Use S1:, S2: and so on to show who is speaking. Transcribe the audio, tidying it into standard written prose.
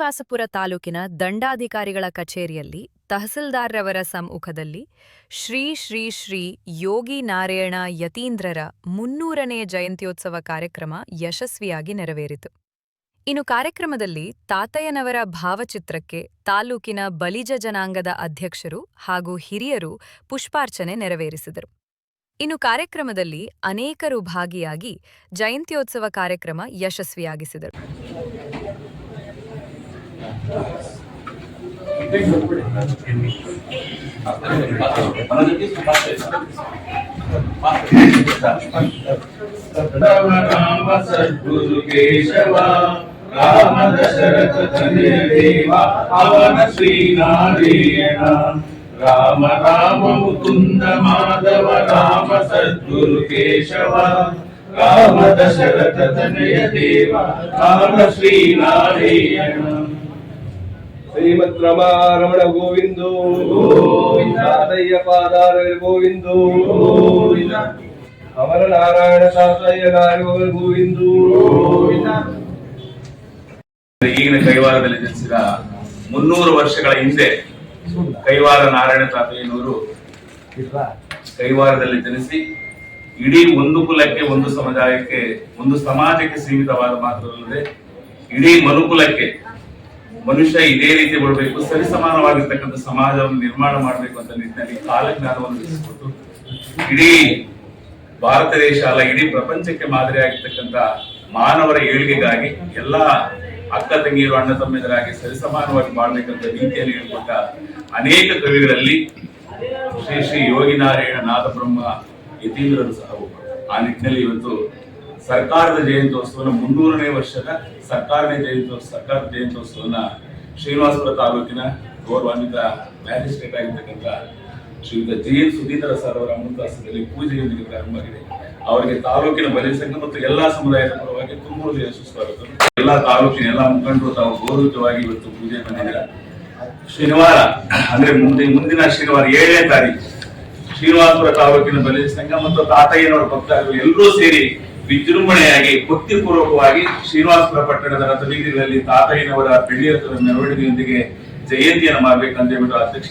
S1: ಶ್ರೀನಿವಾಸಪುರ ತಾಲೂಕಿನ ದಂಡಾಧಿಕಾರಿಗಳ ಕಚೇರಿಯಲ್ಲಿ ತಹಸೀಲ್ದಾರ್ರವರ ಸಮ್ಮುಖದಲ್ಲಿ ಶ್ರೀ ಶ್ರೀ ಶ್ರೀ ಯೋಗಿ ನಾರಾಯಣ ಯತೀಂದ್ರರ 300ನೇ ಜಯಂತ್ಯೋತ್ಸವ ಕಾರ್ಯಕ್ರಮ ಯಶಸ್ವಿಯಾಗಿ ನೆರವೇರಿತು. ಇನ್ನು ಕಾರ್ಯಕ್ರಮದಲ್ಲಿ ತಾತಯ್ಯನವರ ಭಾವಚಿತ್ರಕ್ಕೆ ತಾಲೂಕಿನ ಬಲಿಜ ಜನಾಂಗದ ಅಧ್ಯಕ್ಷರು ಹಾಗೂ ಹಿರಿಯರು ಪುಷ್ಪಾರ್ಚನೆ ನೆರವೇರಿಸಿದರು. ಇನ್ನು ಕಾರ್ಯಕ್ರಮದಲ್ಲಿ ಅನೇಕರು ಭಾಗಿಯಾಗಿ ಜಯಂತ್ಯೋತ್ಸವ ಕಾರ್ಯಕ್ರಮ ಯಶಸ್ವಿಯಾಗಿಸಿದರು.
S2: ರಾಮ ಸದ್ಗುರು ಕೇಶವ ರಾಮ ದಶರಥ ತನಯ ದೇವ ಅವನ ಶ್ರೀನಾರಾಯಣ ರಾಮ ರಾಮ ಮುಕುಂದ ಮಾಧವ ರಾಮ ಸದ್ಗುರು ಕೇಶವ ರಾಮ ದಶರಥ ತನಯ ದೇವ ರಾಮ ಶ್ರೀನಾರಾಯಣ
S3: ಶ್ರೀಮದ್ ರಮಣ ಗೋವಿಂದೋ ತಾತಯ್ಯ ಪಾದಾರ ಗೋವಿಂದೋ ಅಮರ ನಾರಾಯಣ ತಾತಯ್ಯ ನಾರಾಯಣ ಗೋವಿಂದೋ.
S2: ಈಗಿನ ಕೈವಾರದಲ್ಲಿ ಜನಿಸಿದ 300 ವರ್ಷಗಳ ಹಿಂದೆ ಕೈವಾರ ನಾರಾಯಣ ತಾತಯ್ಯನವರು ಕೈವಾರದಲ್ಲಿ ಜನಿಸಿ ಇಡೀ ಒಂದು ಕುಲಕ್ಕೆ, ಒಂದು ಸಮುದಾಯಕ್ಕೆ, ಒಂದು ಸಮಾಜಕ್ಕೆ ಸೀಮಿತವಾದ ಮಾತ್ರವಲ್ಲದೆ ಇಡೀ ಮನುಕುಲಕ್ಕೆ ಮನುಷ್ಯ ಇದೇ ರೀತಿ ಬರಬೇಕು, ಸರಿಸಮಾನವಾಗಿರ್ತಕ್ಕಂಥ ಸಮಾಜವನ್ನು ನಿರ್ಮಾಣ ಮಾಡಬೇಕು ಅಂತ ನಿಟ್ಟಿನಲ್ಲಿ ಕಾಲಜ್ಞಾನವನ್ನು ತಿಳಿಸಿಕೊಟ್ಟು ಇಡೀ ಭಾರತ ದೇಶ ಅಲ್ಲ ಇಡೀ ಪ್ರಪಂಚಕ್ಕೆ ಮಾದರಿಯಾಗಿರ್ತಕ್ಕಂಥ ಮಾನವರ ಏಳಿಗೆಗಾಗಿ ಎಲ್ಲಾ ಅಕ್ಕ ತಂಗಿಯರು ಅಣ್ಣ ತಮ್ಮೆದರಾಗಿ ಸರಿಸಮಾನವಾಗಿ ಮಾಡಬೇಕಂತ ನೀತಿಯಲ್ಲಿ ಹೇಳಿಕೊಟ್ಟ ಅನೇಕ ಕವಿಗಳಲ್ಲಿ ಶ್ರೀ ಶ್ರೀ ಯೋಗಿ ನಾರಾಯಣ ನಾಥ ಬ್ರಹ್ಮ ಯತೀಂದ್ರರು ಸಹ ಆ ನಿಟ್ಟಿನಲ್ಲಿ ಇವತ್ತು ಸರ್ಕಾರದ ಜಯಂತ್ಯೋತ್ಸವನ 300ನೇ ವರ್ಷದ ಸರ್ಕಾರದ ಜಯಂತ್ಯೋತ್ಸವನ ಶ್ರೀನಿವಾಸಪುರ ತಾಲೂಕಿನ ಗೌರವಾನ್ವಿತ ಮ್ಯಾಜಿಸ್ಟ್ರೇಟ್ ಆಗಿರ್ತಕ್ಕಂಥ ಶ್ರೀಯುತ ಜಯಂತ್ ಸುಧೀಂದ್ರ ಸರ್ ಅವರ ಮುಂತಾಸದಲ್ಲಿ ಪೂಜೆಯೊಂದಿಗೆ ಪ್ರಾರಂಭವಾಗಿದೆ. ಅವರಿಗೆ ತಾಲೂಕಿನ ಬಲಿ ಸಂಘ ಮತ್ತು ಎಲ್ಲಾ ಸಮುದಾಯದ ಪರವಾಗಿ ತುಂಬ ಸುಸ್ವಾಗತ. ಎಲ್ಲಾ ತಾಲೂಕಿನ ಎಲ್ಲಾ ಮುಖಂಡರು ತಾವು ಗೌರವಯುತವಾಗಿ ಇವತ್ತು ಪೂಜೆ ಬಂದಿದ್ದಾರೆ. ಶನಿವಾರ ಅಂದ್ರೆ ಮುಂದಿನ ಶನಿವಾರ 7ನೇ ತಾರೀಕು ಶ್ರೀನಿವಾಸಪುರ ತಾಲೂಕಿನ ಬಲಿ ಸಂಘ ಮತ್ತು ತಾತಯ್ಯನವರ ಭಕ್ತರು ಎಲ್ಲರೂ ಸೇರಿ ವಿಜೃಂಭಣೆಯಾಗಿ ಭಕ್ತಿಪೂರ್ವಕವಾಗಿ ಶ್ರೀನಿವಾಸಪುರ ಪಟ್ಟಣದ ರಥಬೀದಿಗಳಲ್ಲಿ ತಾತಯ್ಯನವರ ಬೆಳ್ಳಿ ರಥದ ಮೆರವಣಿಗೆಯೊಂದಿಗೆ ಜಯಂತಿಯನ್ನು ಮಾಡಬೇಕಂತ ಹೇಳ್ಬಿಟ್ಟು ಅಧ್ಯಕ್ಷ